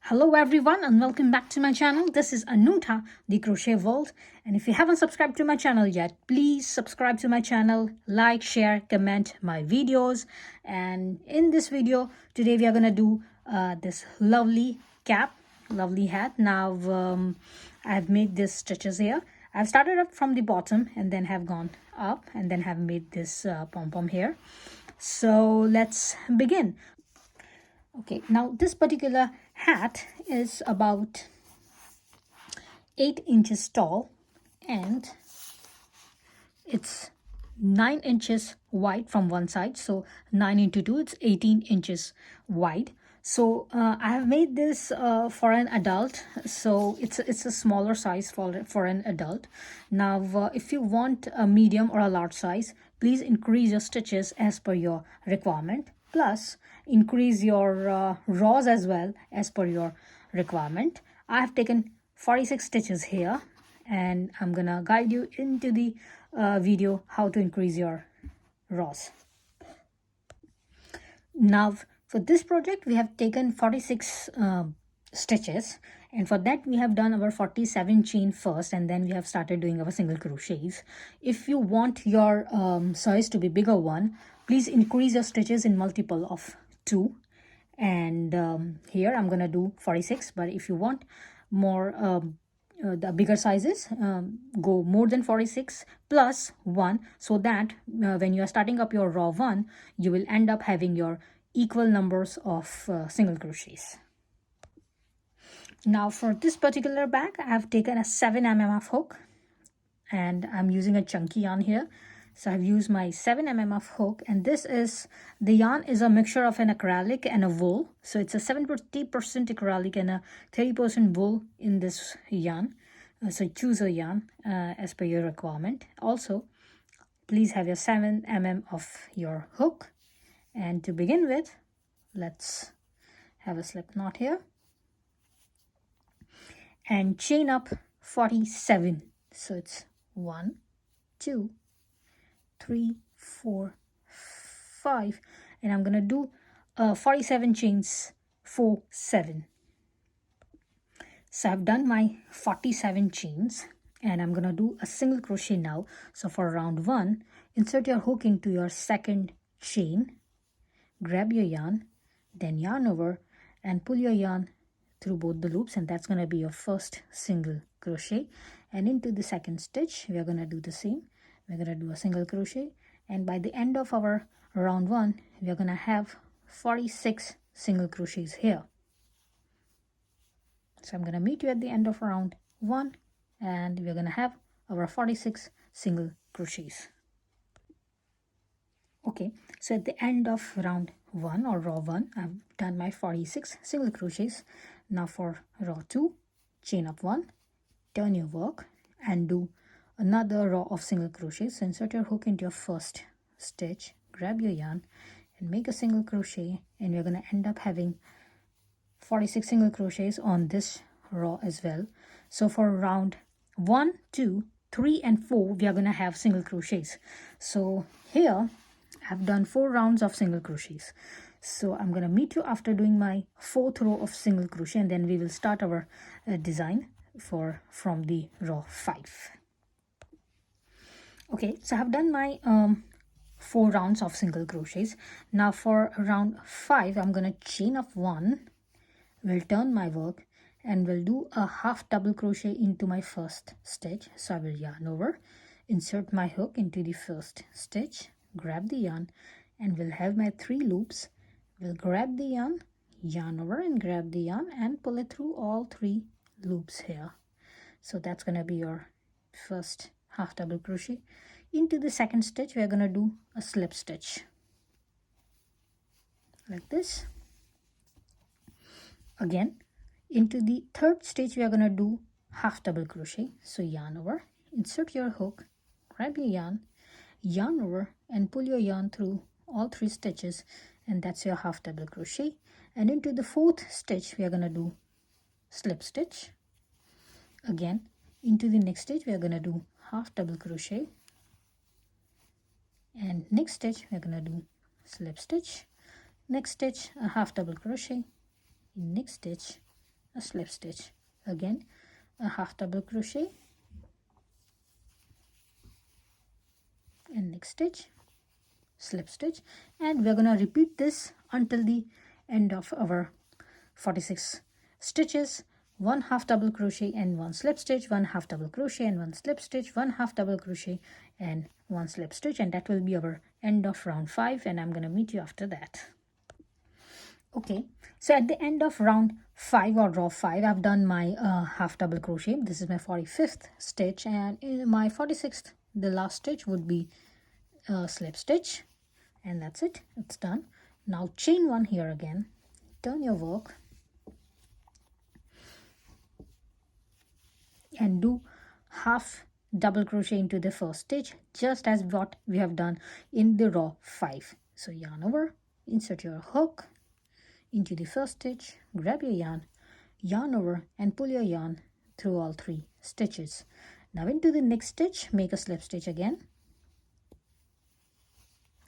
Hello everyone and welcome back to my channel. This is Anuta, the Crochet Vault, and if you haven't subscribed to my channel yet, please subscribe to my channel, like, share, comment my videos. And in this video today we are gonna do this lovely cap, lovely hat. Now I've made these stitches here. I've started up from the bottom and then have gone up and then have made this pom-pom here. So let's begin. Okay, now this particular hat is about 8 inches tall and it's 9 inches wide from one side. So 9 into 2, it's 18 inches wide. So I have made this for an adult. So it's a smaller size for an adult. Now, if you want a medium or a large size, please increase your stitches as per your requirement. Plus, increase your rows as well as per your requirement. I have taken 46 stitches here and I'm gonna guide you into the video how to increase your rows. Now for this project we have taken 46 stitches, and for that we have done our 47 chain first and then we have started doing our single crochets. If you want your size to be bigger one, please increase your stitches in multiple of 2, and here I'm gonna do 46, but if you want more the bigger sizes, go more than 46 plus 1, so that when you are starting up your row 1 you will end up having your equal numbers of single crochets. Now for this particular bag I have taken a 7 mm hook and I'm using a chunky yarn here. So I've used my 7 mm hook, and this is, the yarn is a mixture of an acrylic and a wool. So it's a 70% acrylic and a 30% wool in this yarn. So choose a yarn as per your requirement. Also, please have your 7 mm of your hook. And to begin with, let's have a slip knot here. And chain up 47. So it's 1, 2, 3, 4, 5, and I'm gonna do 47 chains, 4, 7. So I've done my 47 chains and I'm gonna do a single crochet now. So for round 1, insert your hook into your second chain, grab your yarn, then yarn over and pull your yarn through both the loops, and that's gonna be your first single crochet. And into the second stitch we are gonna do the same. We're gonna do a single crochet, and by the end of our round 1 we are gonna have 46 single crochets here. So I'm gonna meet you at the end of round 1 and we're gonna have our 46 single crochets. Okay, so at the end of round 1 or row 1 I've done my 46 single crochets. Now for row 2, chain up 1, turn your work and do another row of single crochets. So insert your hook into your first stitch, grab your yarn and make a single crochet, and you're going to end up having 46 single crochets on this row as well. So for round 1, 2, 3 and 4 we are going to have single crochets. So here I've done 4 rounds of single crochets. So I'm going to meet you after doing my 4th row of single crochet, and then we will start our design from the row 5. Okay, so I've done my 4 rounds of single crochets. Now for round 5 I'm going to chain up 1, will turn my work and will do a half double crochet into my first stitch. So I will yarn over, insert my hook into the first stitch, grab the yarn and will have my 3 loops. Will grab the yarn, yarn over and grab the yarn and pull it through all 3 loops here. So that's going to be your first half double crochet. Into the second stitch we are going to do a slip stitch like this. Again, into the third stitch we are going to do half double crochet. So yarn over, insert your hook, grab your yarn, yarn over and pull your yarn through all 3 stitches, and that's your half double crochet. And into the 4th stitch we are going to do slip stitch. Again, into the next stitch we are going to do half double crochet, and next stitch we are going to do slip stitch, next stitch a half double crochet, next stitch a slip stitch, again a half double crochet, and next stitch, slip stitch, and we're going to repeat this until the end of our 46 stitches. One half double crochet and one slip stitch, one half double crochet and one slip stitch, one half double crochet and one slip stitch, and that will be our end of round 5, and I'm going to meet you after that. Okay, so at the end of round 5 or row 5, I've done my half double crochet. This is my 45th stitch, and in my 46th, the last stitch would be a slip stitch, and that's it, it's done. Now chain one here again, turn your work and do half double crochet into the first stitch, just as what we have done in the row 5. So yarn over, insert your hook into the first stitch, grab your yarn over, and pull your yarn through all 3 stitches. Now into the next stitch, make a slip stitch again,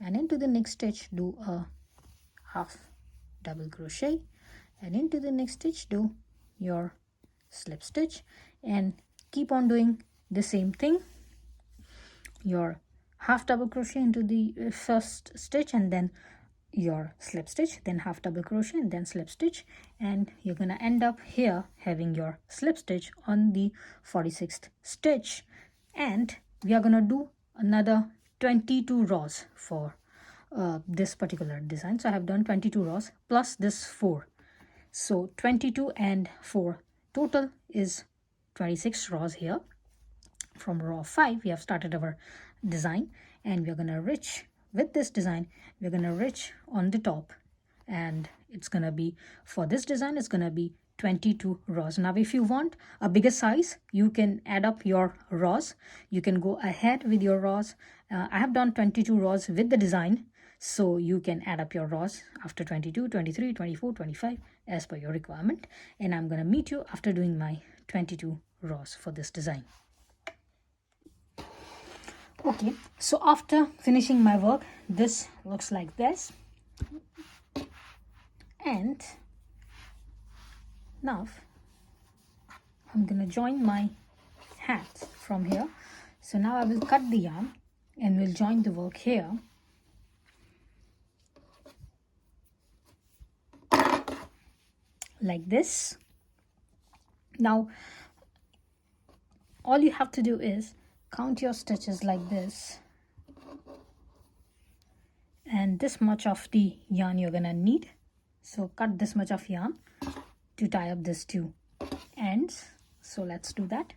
and into the next stitch do a half double crochet, and into the next stitch do your slip stitch, and keep on doing the same thing. Your half double crochet into the first stitch, and then your slip stitch, then half double crochet and then slip stitch, and you're gonna end up here having your slip stitch on the 46th stitch. And we are gonna do another 22 rows for this particular design. So I have done 22 rows plus this 4, so 22 and 4 total is 26 rows here. From row 5 we have started our design, and we're gonna rich with this design. We're gonna rich on the top, and it's gonna be, for this design, it's gonna be 22 rows. Now if you want a bigger size, you can add up your rows, you can go ahead with your rows. I have done 22 rows with the design, so you can add up your rows after 22, 23, 24, 25 as per your requirement, and I'm gonna meet you after doing my 22 rows for this design. Okay, so after finishing my work, this looks like this, and now I'm gonna join my hat from here. So now I will cut the yarn and we'll join the work here. Like this. Now all you have to do is count your stitches like this, and this much of the yarn you're gonna need. So cut this much of yarn to tie up these 2 ends. So let's do that.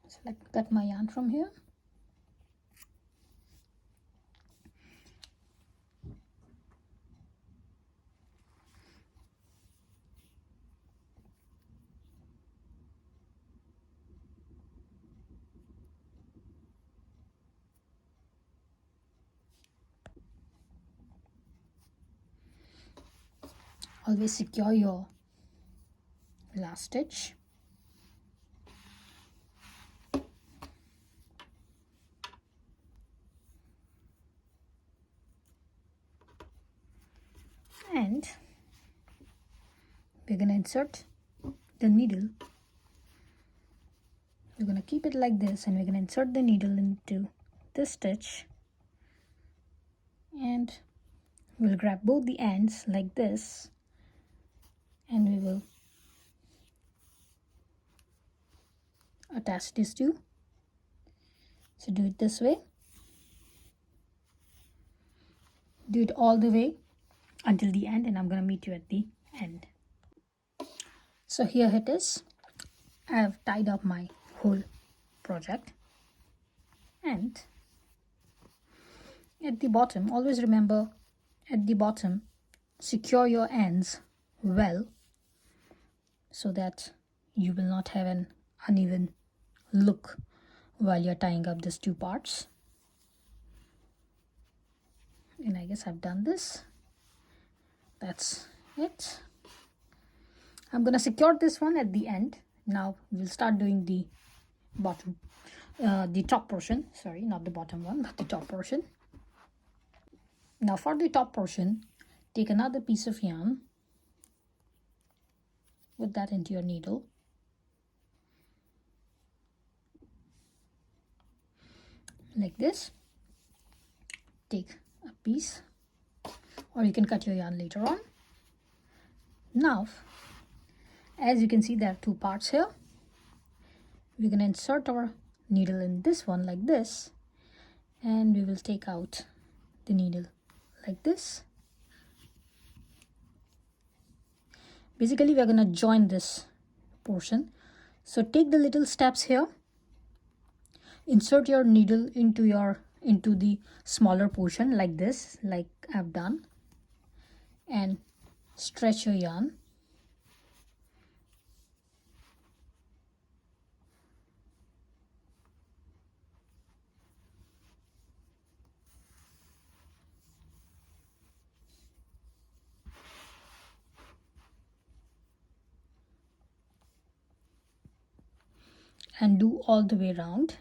So let's cut my yarn from here. Always secure your last stitch. And we're going to insert the needle. We're going to keep it like this, and we're going to insert the needle into this stitch, and we'll grab both the ends like this, and we will attach these 2. So do it this way. Do it all the way until the end, and I'm going to meet you at the end. So here it is. I have tied up my whole project, and at the bottom, always remember, at the bottom, secure your ends well so that you will not have an uneven look while you're tying up these 2 parts. And I guess I've done this. That's it. I'm gonna secure this one at the end. Now we'll start doing the bottom, the top portion. Sorry, not the bottom one, but the top portion. Now for the top portion, take another piece of yarn put that into your needle. Like this. Take a piece, or you can cut your yarn later on. Now, as you can see, there are two parts here. We're going to insert our needle in this one like this, and we will take out the needle like this. Basically, we're going to join this portion. So take the little steps here, insert your needle into the smaller portion like this, like I've done, and stretch your yarn. And do all the way around.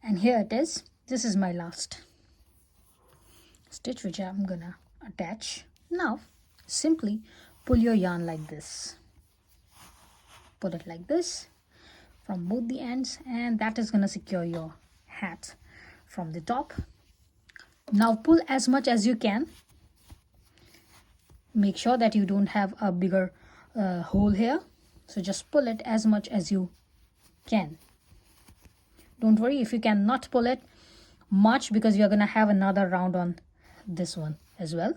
And here it is. This is my last stitch which I'm gonna attach. Now simply pull your yarn like this. Put it like this from both the ends, and that is gonna secure your hat from the top. Now pull as much as you can. Make sure that you don't have a bigger hole here. So just pull it as much as you can. Don't worry if you cannot pull it much, because you're gonna have another round on this one as well.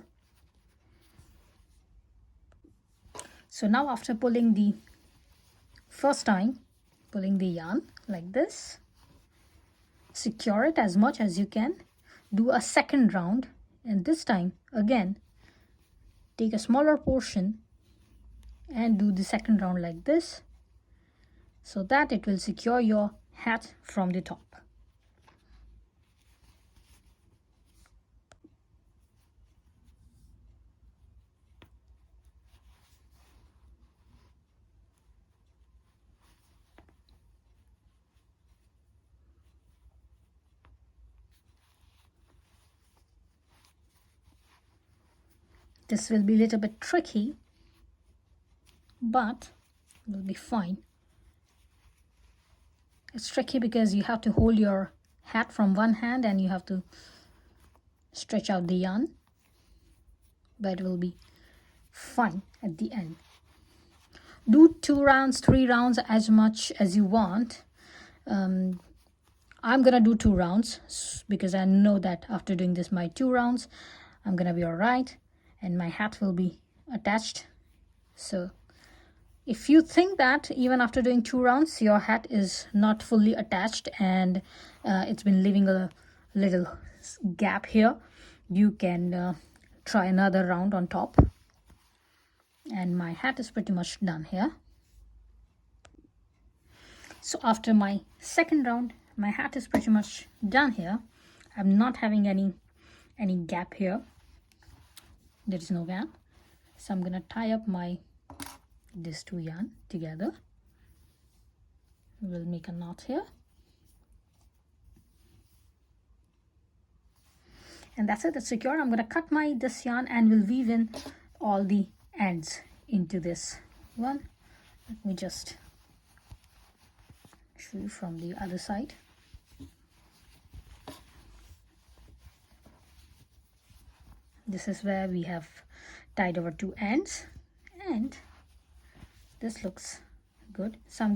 So now after pulling the first time, pulling the yarn like this, secure it as much as you can. Do a second round, and this time again take a smaller portion and do the second round like this, so that it will secure your hat from the top. This will be a little bit tricky, but it will be fine. It's tricky because you have to hold your hat from one hand and you have to stretch out the yarn, but it will be fine at the end. Do 2 rounds, 3 rounds, as much as you want. I'm gonna do 2 rounds because I know that after doing this my 2 rounds I'm gonna be all right and my hat will be attached. So if you think that even after doing 2 rounds your hat is not fully attached and it's been leaving a little gap here, you can try another round on top. And my hat is pretty much done here. So after my second round, my hat is pretty much done here. I'm not having any gap here. There is no gap. So I'm gonna tie up these 2 yarn together. We'll make a knot here. And that's it, it's secure. I'm gonna cut this yarn and we'll weave in all the ends into this one. Let me just show you from the other side. This is where we have tied our 2 ends, and this looks good. So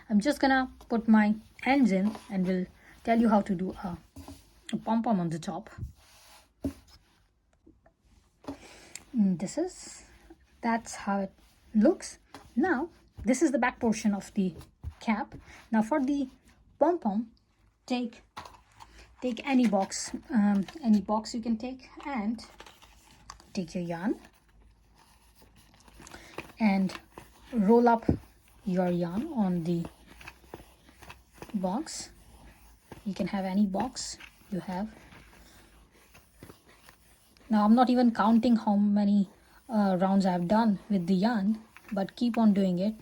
I'm just gonna put my ends in and we'll tell you how to do a pom-pom on the top. That's how it looks. Now this is the back portion of the cap. Now for the pom-pom, take any box you can take, and take your yarn and roll up your yarn on the box. You can have any box you have. Now I'm not even counting how many rounds I've done with the yarn, but keep on doing it.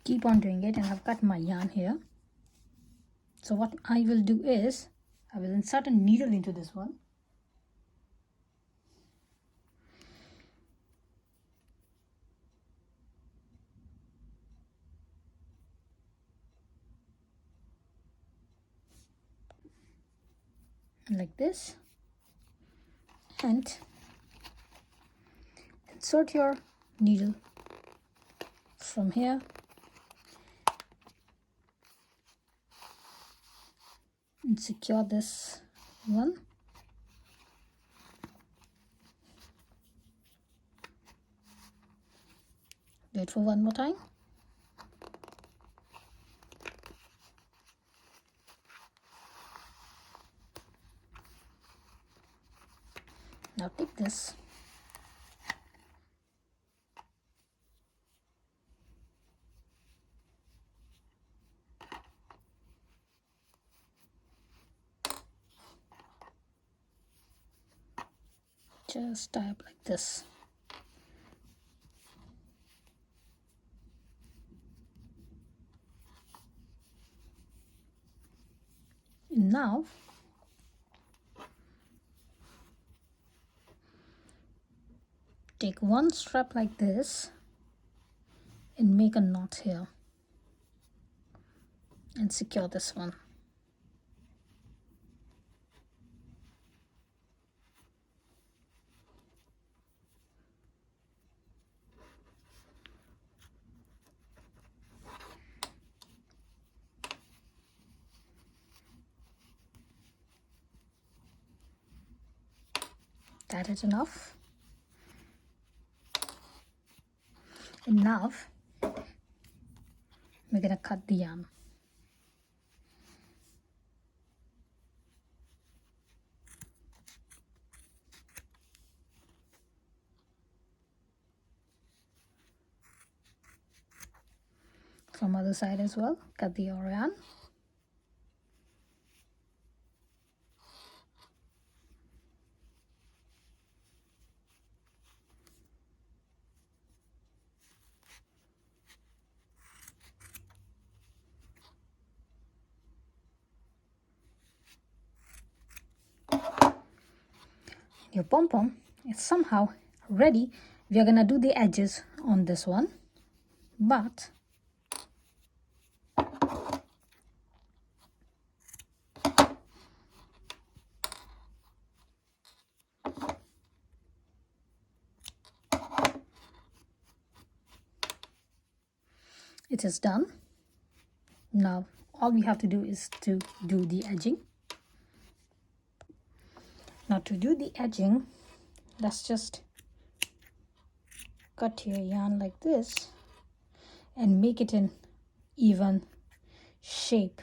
Keep on doing it, and I've got my yarn here. So what I will do is I will insert a needle into this one. Like this, and insert your needle from here and secure this one. Do it for one more time. Now take this, just tie up like this. Now take one strap like this and make a knot here and secure this one. That is enough. And now we're gonna cut the yarn. From other side as well, cut the yarn. Your pom-pom is somehow ready. We are gonna do the edges on this one, but it is done. Now all we have to do is to do the edging. Now to do the edging, let's just cut your yarn like this and make it in even shape.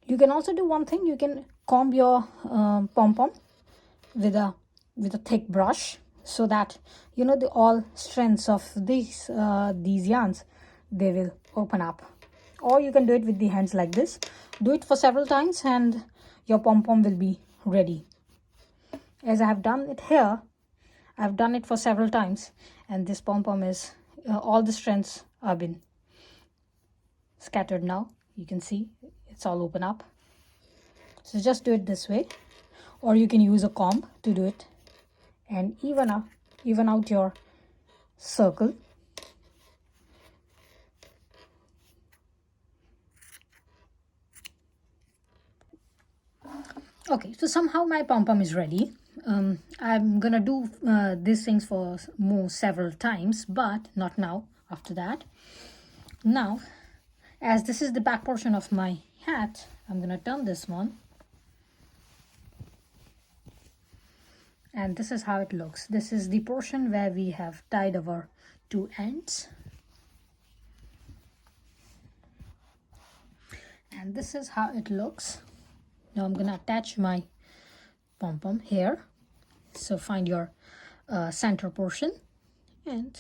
You can also do one thing. You can comb your pom-pom with a thick brush, so that you know the all strands of these yarns, they will open up. Or you can do it with the hands like this. Do it for several times and your pom-pom will be ready. As I have done it here, I've done it for several times, and this pom-pom is all the strands have been scattered. Now you can see it's all open up. So just do it this way, or you can use a comb to do it and even out your circle. Okay, so somehow my pom-pom is ready. I'm gonna do these things for several times, but not now. After that, now as this is the back portion of my hat, I'm gonna turn this one, and this is how it looks. This is the portion where we have tied our two ends, and this is how it looks. Now I'm gonna attach my pom-pom here. So find your center portion and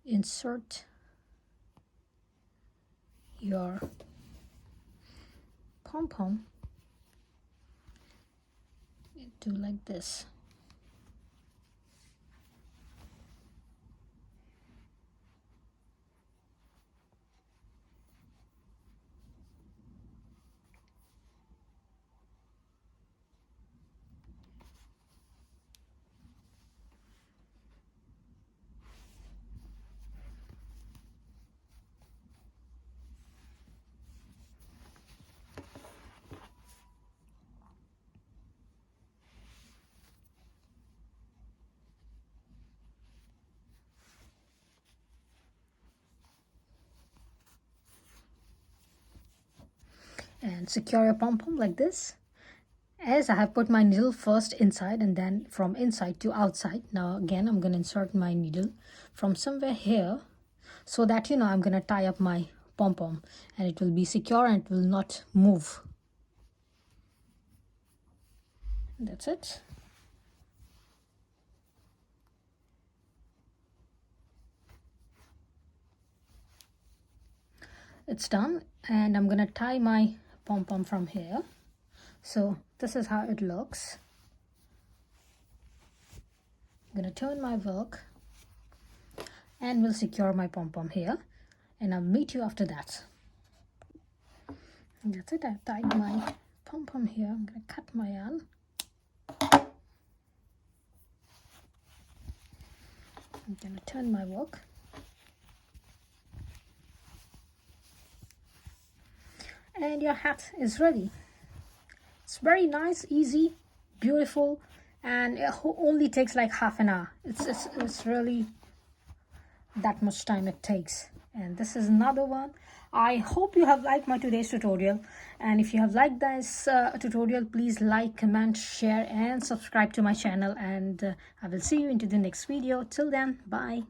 insert your pom-pom into like this. And secure your pom-pom like this. As I have put my needle first inside and then from inside to outside. Now again I'm going to insert my needle from somewhere here, so that I'm going to tie up my pom-pom and it will be secure and it will not move. That's it. It's done, and I'm going to tie my pom-pom from here. So this is how it looks. I'm going to turn my work and we'll secure my pom-pom here, and I'll meet you after that. And that's it. I've tied my pom-pom here. I'm going to cut my yarn. I'm going to turn my work. And your hat is ready. It's very nice, easy, beautiful, and it only takes like half an hour. It's really that much time it takes. And this is another one. I hope you have liked my today's tutorial, and if you have liked this tutorial, please like, comment, share and subscribe to my channel, and I will see you into the next video. Till then, bye.